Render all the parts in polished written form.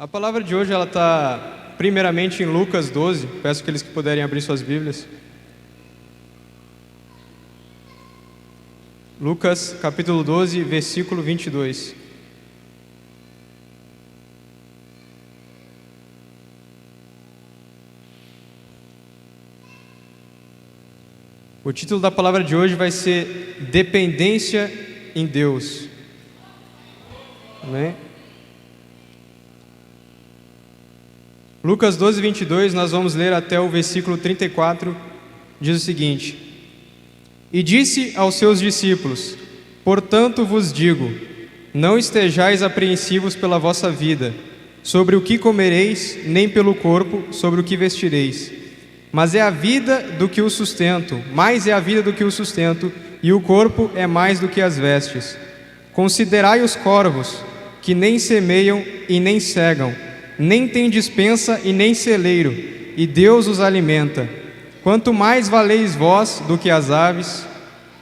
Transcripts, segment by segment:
A palavra de hoje ela está primeiramente em Lucas 12. Peço aqueles que puderem abrir suas Bíblias. Lucas capítulo 12, versículo 22. O título da palavra de hoje vai ser Dependência em Deus. Amém? Lucas 12, 22, nós vamos ler até o versículo 34, diz o seguinte: E disse aos seus discípulos: Portanto vos digo, não estejais apreensivos pela vossa vida, sobre o que comereis, nem pelo corpo, sobre o que vestireis. Mas é a vida do que o sustento, mais é a vida do que o sustento, e o corpo é mais do que as vestes. Considerai os corvos, que nem semeiam e nem cegam, nem têm despensa e nem celeiro, e Deus os alimenta. Quanto mais valeis vós do que as aves?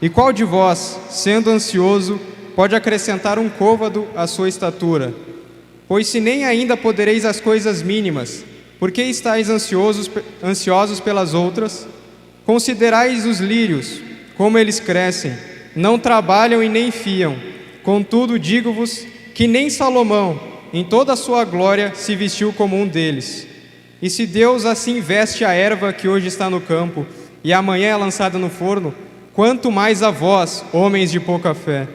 E qual de vós, sendo ansioso, pode acrescentar um côvado à sua estatura? Pois se nem ainda podereis as coisas mínimas, por que estáis ansiosos pelas outras? Considerais os lírios, como eles crescem, não trabalham e nem fiam. Contudo, digo-vos que nem Salomão, em toda a sua glória, se vestiu como um deles. E se Deus assim veste a erva que hoje está no campo, e amanhã é lançada no forno, quanto mais a vós, homens de pouca fé.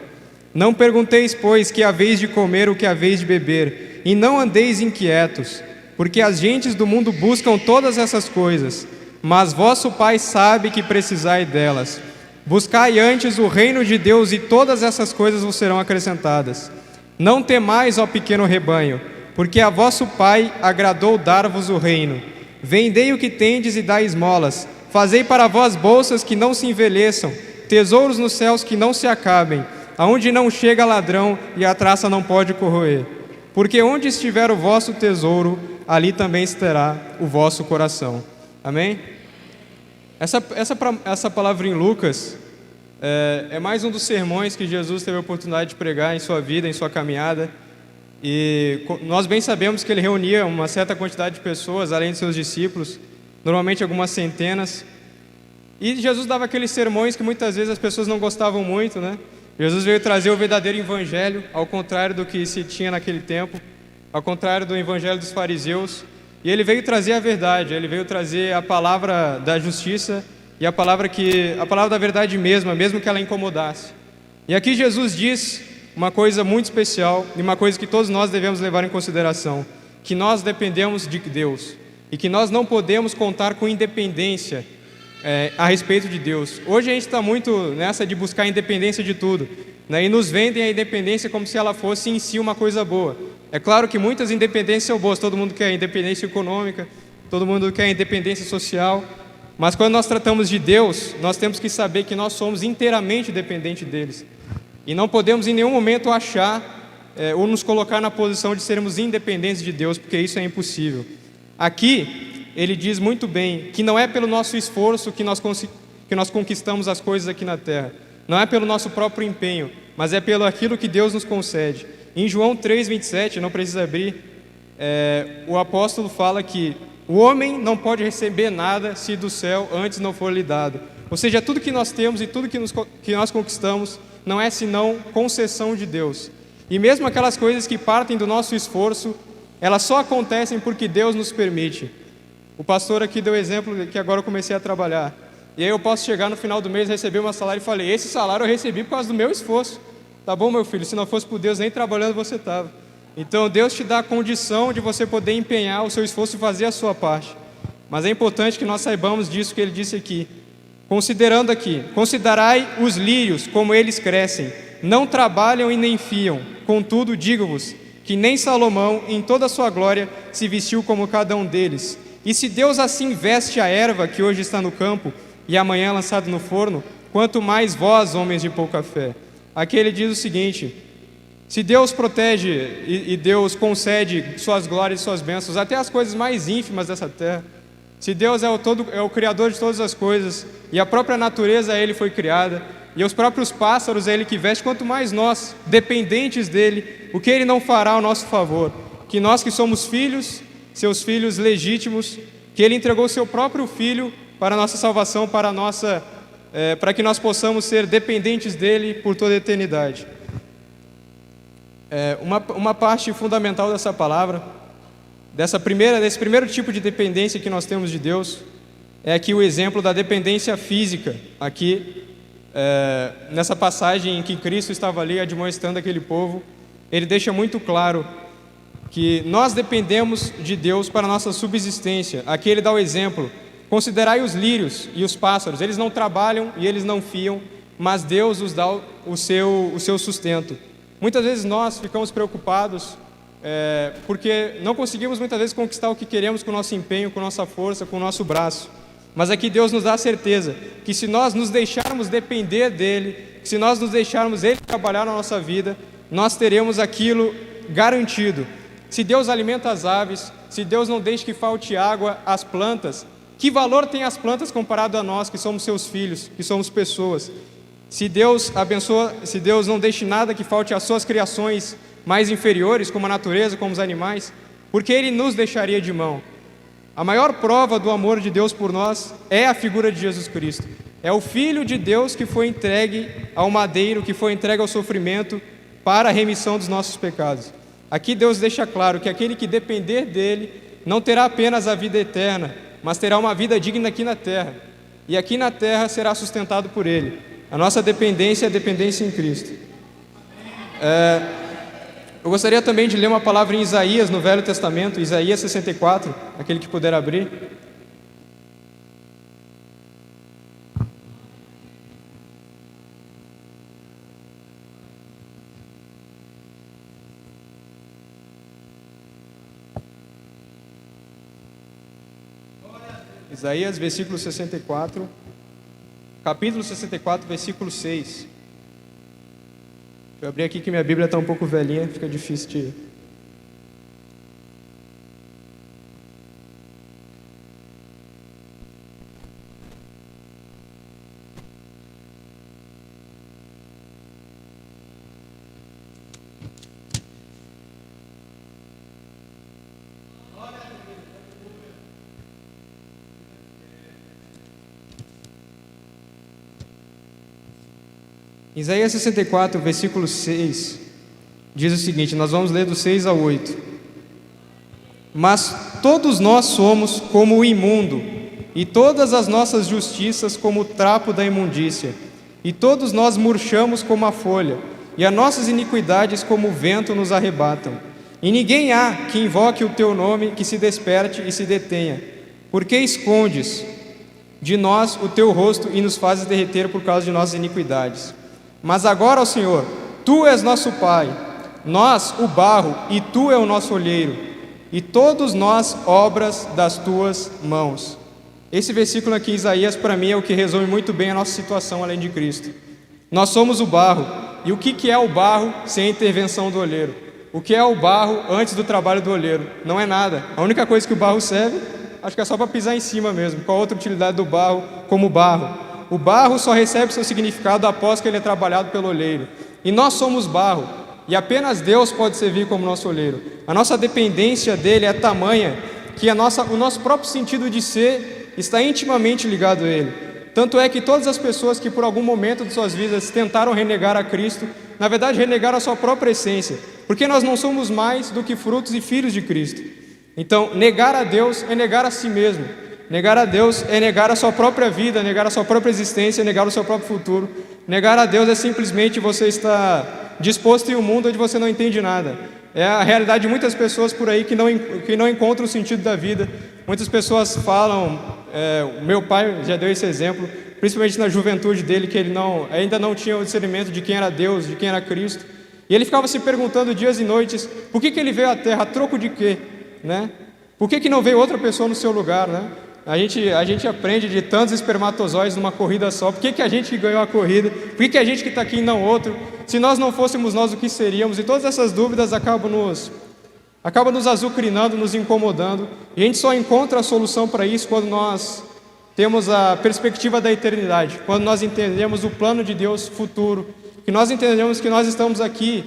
Não pergunteis, pois, que haveis de comer ou que haveis de beber, e não andeis inquietos, porque as gentes do mundo buscam todas essas coisas, mas vosso Pai sabe que precisai delas. Buscai antes o reino de Deus, e todas essas coisas vos serão acrescentadas. Não temais, ó pequeno rebanho, porque a vosso Pai agradou dar-vos o reino. Vendei o que tendes e dai esmolas. Fazei para vós bolsas que não se envelheçam, tesouros nos céus que não se acabem, aonde não chega ladrão e a traça não pode corroer. Porque onde estiver o vosso tesouro, ali também estará o vosso coração. Amém? Essa palavra em Lucas é mais um dos sermões que Jesus teve a oportunidade de pregar em sua vida, em sua caminhada. E nós bem sabemos que ele reunia uma certa quantidade de pessoas, além de seus discípulos, normalmente algumas centenas. E Jesus dava aqueles sermões que muitas vezes as pessoas não gostavam muito, né? Jesus veio trazer o verdadeiro evangelho, ao contrário do que se tinha naquele tempo, ao contrário do evangelho dos fariseus. E ele veio trazer a verdade, ele veio trazer a palavra da justiça e a palavra da verdade mesmo que ela incomodasse. E aqui Jesus diz uma coisa muito especial e uma coisa que todos nós devemos levar em consideração, que nós dependemos de Deus e que nós não podemos contar com independência a respeito de Deus. Hoje a gente está muito nessa de buscar independência de tudo, né? E nos vendem a independência como se ela fosse em si uma coisa boa. É claro que muitas independências são boas, todo mundo quer independência econômica, todo mundo quer independência social, mas quando nós tratamos de Deus, nós temos que saber que nós somos inteiramente dependentes deles. E não podemos em nenhum momento achar ou nos colocar na posição de sermos independentes de Deus, porque isso é impossível. Aqui, ele diz muito bem que não é pelo nosso esforço que nós conquistamos as coisas aqui na terra. Não é pelo nosso próprio empenho, mas é pelo aquilo que Deus nos concede. Em João 3,27, não precisa abrir, o apóstolo fala que o homem não pode receber nada se do céu antes não for lhe dado. Ou seja, tudo que nós temos e tudo que nós conquistamos não é senão concessão de Deus. E mesmo aquelas coisas que partem do nosso esforço, elas só acontecem porque Deus nos permite. O pastor aqui deu exemplo que agora eu comecei a trabalhar. E aí eu posso chegar no final do mês, receber meu salário e falei, esse salário eu recebi por causa do meu esforço. Tá bom, meu filho, se não fosse por Deus, nem trabalhando você estava. Então Deus te dá a condição de você poder empenhar o seu esforço e fazer a sua parte. Mas é importante que nós saibamos disso que ele disse aqui. Considerando aqui, considerai os lírios como eles crescem, não trabalham e nem fiam. Contudo, digo-vos que nem Salomão, em toda a sua glória, se vestiu como cada um deles. E se Deus assim veste a erva que hoje está no campo e amanhã é lançada no forno, quanto mais vós, homens de pouca fé. Aqui ele diz o seguinte: se Deus protege e Deus concede suas glórias e suas bênçãos, até as coisas mais ínfimas dessa terra, se Deus é o Criador de todas as coisas, e a própria natureza a Ele foi criada, e os próprios pássaros é Ele que veste, quanto mais nós, dependentes dEle, o que Ele não fará ao nosso favor? que nós que somos filhos, seus filhos legítimos, que Ele entregou o seu próprio Filho para a nossa salvação, para que nós possamos ser dependentes dEle por toda a eternidade. Uma parte fundamental dessa palavra, desse primeiro tipo de dependência que nós temos de Deus, é aqui o exemplo da dependência física, aqui nessa passagem em que Cristo estava ali admoestando aquele povo. Ele deixa muito claro que nós dependemos de Deus para a nossa subsistência. Aqui ele dá o exemplo: considerai os lírios e os pássaros, eles não trabalham e eles não fiam, mas Deus os dá o seu sustento. Muitas vezes nós ficamos preocupados porque não conseguimos muitas vezes conquistar o que queremos com o nosso empenho, com a nossa força, com o nosso braço. Mas aqui Deus nos dá a certeza que se nós nos deixarmos depender dEle, se nós nos deixarmos Ele trabalhar na nossa vida, nós teremos aquilo garantido. Se Deus alimenta as aves, se Deus não deixa que falte água às plantas, que valor tem as plantas comparado a nós que somos seus filhos, que somos pessoas? Se Deus abençoa, se Deus não deixa nada que falte às suas criações mais inferiores, como a natureza, como os animais, por que Ele nos deixaria de mão? A maior prova do amor de Deus por nós é a figura de Jesus Cristo. É o Filho de Deus que foi entregue ao madeiro, que foi entregue ao sofrimento para a remissão dos nossos pecados. Aqui Deus deixa claro que aquele que depender dEle não terá apenas a vida eterna, mas terá uma vida digna aqui na terra. E aqui na terra será sustentado por Ele. A nossa dependência é a dependência em Cristo. Eu gostaria também de ler uma palavra em Isaías, no Velho Testamento, Isaías 64, aquele que puder abrir. Isaías, versículo 64, capítulo 64, versículo 6. Deixa eu abrir aqui que minha Bíblia está um pouco velhinha, fica difícil de... Isaías 64, versículo 6, diz o seguinte, nós vamos ler do 6 ao 8. Mas todos nós somos como o imundo, e todas as nossas justiças como o trapo da imundícia, e todos nós murchamos como a folha, e as nossas iniquidades como o vento nos arrebatam. E ninguém há que invoque o teu nome, que se desperte e se detenha. Porque escondes de nós o teu rosto e nos fazes derreter por causa de nossas iniquidades? Mas agora, ó Senhor, Tu és nosso Pai, nós o barro, e Tu é o nosso olheiro, e todos nós obras das Tuas mãos. Esse versículo aqui em Isaías, para mim, é o que resume muito bem a nossa situação além de Cristo. Nós somos o barro, e o que é o barro sem a intervenção do olheiro? O que é o barro antes do trabalho do olheiro? Não é nada. A única coisa que o barro serve, acho que é só para pisar em cima mesmo. Qual a outra utilidade do barro como barro? O barro só recebe seu significado após que ele é trabalhado pelo olheiro. E nós somos barro, e apenas Deus pode servir como nosso olheiro. A nossa dependência dele é tamanha que o nosso próprio sentido de ser está intimamente ligado a ele. Tanto é que todas as pessoas que por algum momento de suas vidas tentaram renegar a Cristo, na verdade renegaram a sua própria essência, porque nós não somos mais do que frutos e filhos de Cristo. Então, negar a Deus é negar a si mesmo. Negar a Deus é negar a sua própria vida, negar a sua própria existência, negar o seu próprio futuro. Negar a Deus é simplesmente você estar disposto em um mundo onde você não entende nada. É a realidade de muitas pessoas por aí que não encontram o sentido da vida. Muitas pessoas falam, meu pai já deu esse exemplo, principalmente na juventude dele, que ele ainda não tinha o discernimento de quem era Deus, de quem era Cristo. E ele ficava se perguntando dias e noites, por que ele veio à Terra, a troco de quê? Né? Por que não veio outra pessoa no seu lugar, né? A gente aprende de tantos espermatozoides numa corrida só. Por que a gente que ganhou a corrida? Por que a gente que está aqui e não outro? Se nós não fôssemos nós, o que seríamos? E todas essas dúvidas acabam nos azucrinando, nos incomodando. E a gente só encontra a solução para isso quando nós temos a perspectiva da eternidade. Quando nós entendemos o plano de Deus futuro. Que nós entendemos que nós estamos aqui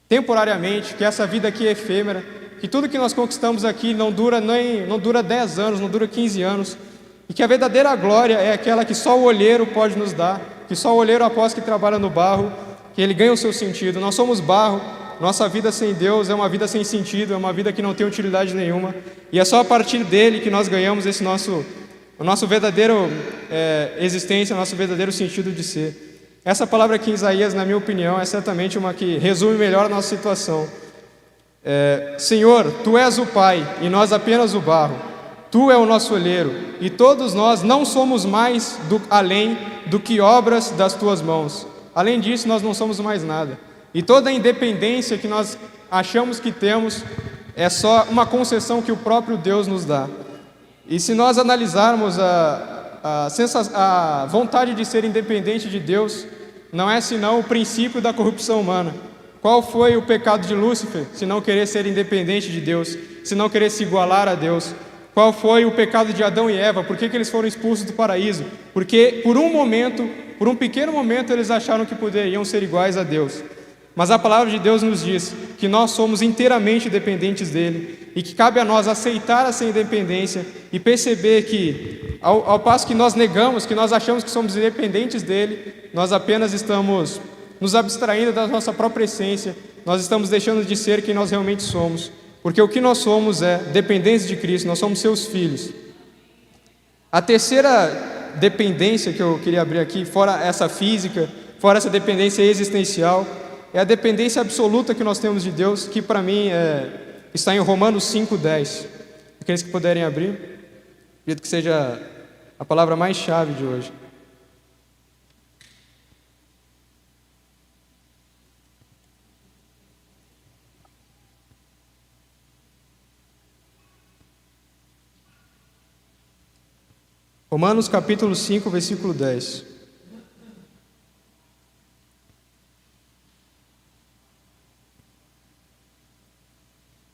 temporariamente, que essa vida aqui é efêmera, que tudo que nós conquistamos aqui não dura 10 anos, não dura 15 anos, e que a verdadeira glória é aquela que só o olheiro pode nos dar, que só o olheiro, após que trabalha no barro, que ele ganha o seu sentido. Nós somos barro, nossa vida sem Deus é uma vida sem sentido, é uma vida que não tem utilidade nenhuma, e é só a partir dele que nós ganhamos o nosso verdadeiro existência, o nosso verdadeiro sentido de ser. Essa palavra aqui em Isaías, na minha opinião, é certamente uma que resume melhor a nossa situação. Senhor, Tu és o Pai, e nós apenas o barro. Tu é o nosso olheiro, e todos nós não somos mais além do que obras das Tuas mãos. Além disso, nós não somos mais nada. E toda a independência que nós achamos que temos é só uma concessão que o próprio Deus nos dá. E se nós analisarmos a vontade de ser independente de Deus, não é senão o princípio da corrupção humana. Qual foi o pecado de Lúcifer, se não querer ser independente de Deus, se não querer se igualar a Deus? Qual foi o pecado de Adão e Eva? Por que eles foram expulsos do paraíso? Porque por um pequeno momento, eles acharam que poderiam ser iguais a Deus. Mas a palavra de Deus nos diz que nós somos inteiramente dependentes dele e que cabe a nós aceitar essa independência e perceber que, ao passo que nós negamos, que nós achamos que somos independentes dele, nós apenas estamos nos abstraindo da nossa própria essência, nós estamos deixando de ser quem nós realmente somos, porque o que nós somos é dependentes de Cristo, nós somos seus filhos. A terceira dependência que eu queria abrir aqui, fora essa física, fora essa dependência existencial, é a dependência absoluta que nós temos de Deus, que para mim está em Romanos 5:10. Aqueles que puderem abrir, acredito que seja a palavra mais chave de hoje. Romanos capítulo 5, versículo 10.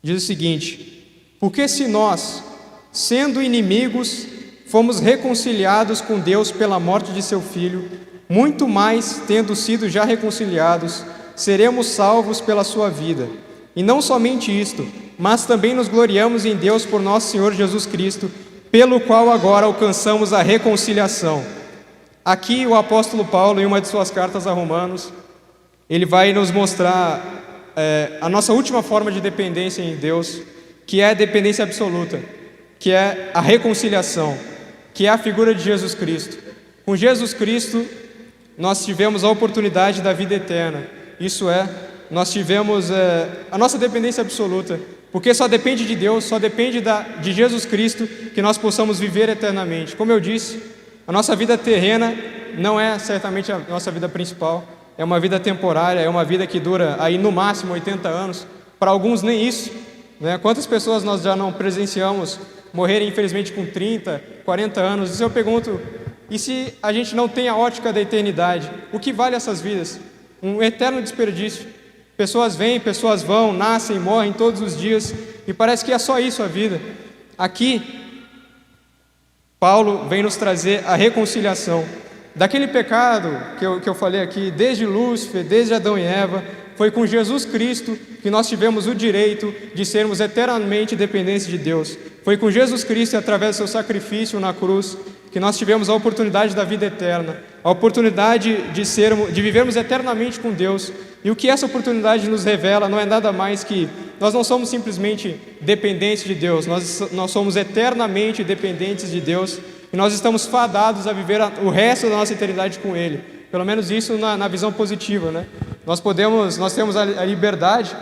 Diz o seguinte: porque se nós, sendo inimigos, fomos reconciliados com Deus pela morte de seu Filho, muito mais, tendo sido já reconciliados, seremos salvos pela sua vida. E não somente isto, mas também nos gloriamos em Deus por nosso Senhor Jesus Cristo, pelo qual agora alcançamos a reconciliação. Aqui o apóstolo Paulo, em uma de suas cartas a Romanos, ele vai nos mostrar a nossa última forma de dependência em Deus, que é a dependência absoluta, que é a reconciliação, que é a figura de Jesus Cristo. Com Jesus Cristo, nós tivemos a oportunidade da vida eterna. Isso é, nós tivemos a nossa dependência absoluta, porque só depende de Deus, só depende de Jesus Cristo que nós possamos viver eternamente. Como eu disse, a nossa vida terrena não é certamente a nossa vida principal, é uma vida temporária, é uma vida que dura aí no máximo 80 anos, para alguns nem isso, né? Quantas pessoas nós já não presenciamos morrerem infelizmente com 30, 40 anos? E eu pergunto, e se a gente não tem a ótica da eternidade, o que vale essas vidas? Um eterno desperdício. Pessoas vêm, pessoas vão, nascem, morrem todos os dias, e parece que é só isso a vida. Aqui, Paulo vem nos trazer a reconciliação. Daquele pecado que eu falei aqui, desde Lúcifer, desde Adão e Eva, foi com Jesus Cristo que nós tivemos o direito de sermos eternamente dependentes de Deus. Foi com Jesus Cristo e através do seu sacrifício na cruz que nós tivemos a oportunidade da vida eterna, a oportunidade de vivermos eternamente com Deus. E o que essa oportunidade nos revela não é nada mais que nós não somos simplesmente dependentes de Deus, nós somos eternamente dependentes de Deus e nós estamos fadados a viver o resto da nossa eternidade com Ele. Pelo menos isso na visão positiva, né? Nós temos a liberdade,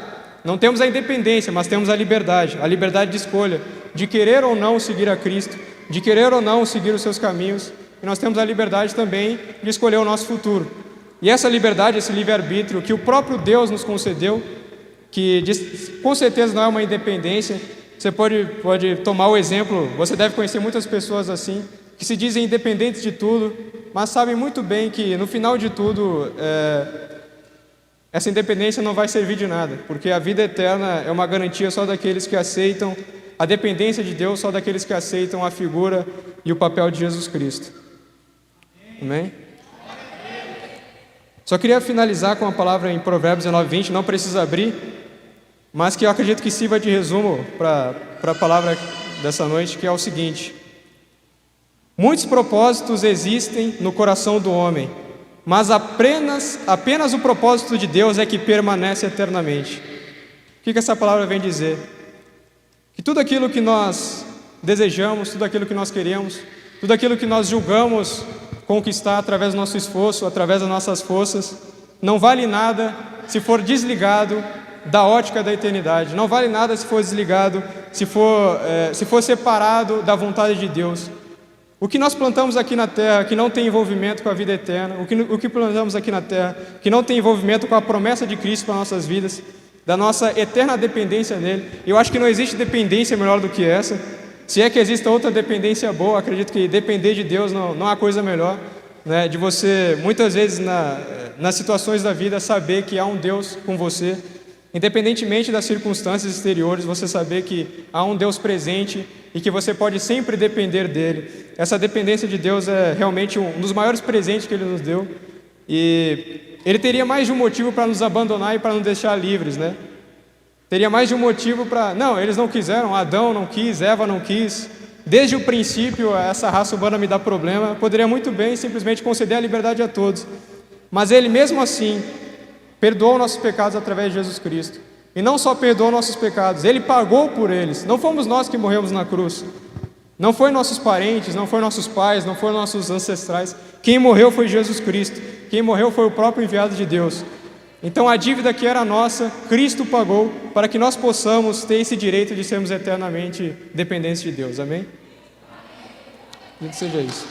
não temos a independência, mas temos a liberdade de escolha, de querer ou não seguir a Cristo, de querer ou não seguir os seus caminhos, e nós temos a liberdade também de escolher o nosso futuro. E essa liberdade, esse livre-arbítrio que o próprio Deus nos concedeu, que com certeza não é uma independência, você pode tomar o exemplo, você deve conhecer muitas pessoas assim, que se dizem independentes de tudo, mas sabem muito bem que no final de tudo, essa independência não vai servir de nada, porque a vida eterna é uma garantia só daqueles que aceitam a dependência de Deus, só daqueles que aceitam a figura e o papel de Jesus Cristo. Amém? Só queria finalizar com uma palavra em Provérbios 19:20, não precisa abrir, mas que eu acredito que sirva de resumo para a palavra dessa noite, que é o seguinte: muitos propósitos existem no coração do homem, mas apenas o propósito de Deus é que permanece eternamente. O que essa palavra vem dizer? Que tudo aquilo que nós desejamos, tudo aquilo que nós queremos, tudo aquilo que nós julgamos conquistar através do nosso esforço, através das nossas forças, não vale nada se for desligado da ótica da eternidade. Não vale nada se for desligado, se for separado da vontade de Deus. O que nós plantamos aqui na terra, que não tem envolvimento com a vida eterna, o que plantamos aqui na terra, que não tem envolvimento com a promessa de Cristo para nossas vidas, da nossa eterna dependência nele. Eu acho que não existe dependência melhor do que essa. Se é que existe outra dependência boa, acredito que depender de Deus não há coisa melhor, né? De você, muitas vezes, nas situações da vida, saber que há um Deus com você, independentemente das circunstâncias exteriores, você saber que há um Deus presente e que você pode sempre depender dele. Essa dependência de Deus é realmente um dos maiores presentes que ele nos deu, e ele teria mais de um motivo para nos abandonar e para nos deixar livres, né? Teria mais de um motivo para... Não, eles não quiseram, Adão não quis, Eva não quis. Desde o princípio, essa raça humana me dá problema. Poderia muito bem simplesmente conceder a liberdade a todos. Mas ele, mesmo assim, perdoou nossos pecados através de Jesus Cristo. E não só perdoou nossos pecados, ele pagou por eles. Não fomos nós que morremos na cruz. Não foi nossos parentes, não foi nossos pais, não foram nossos ancestrais. Quem morreu foi Jesus Cristo. Quem morreu foi o próprio enviado de Deus. Então a dívida que era nossa, Cristo pagou para que nós possamos ter esse direito de sermos eternamente dependentes de Deus. Amém? Que seja isso.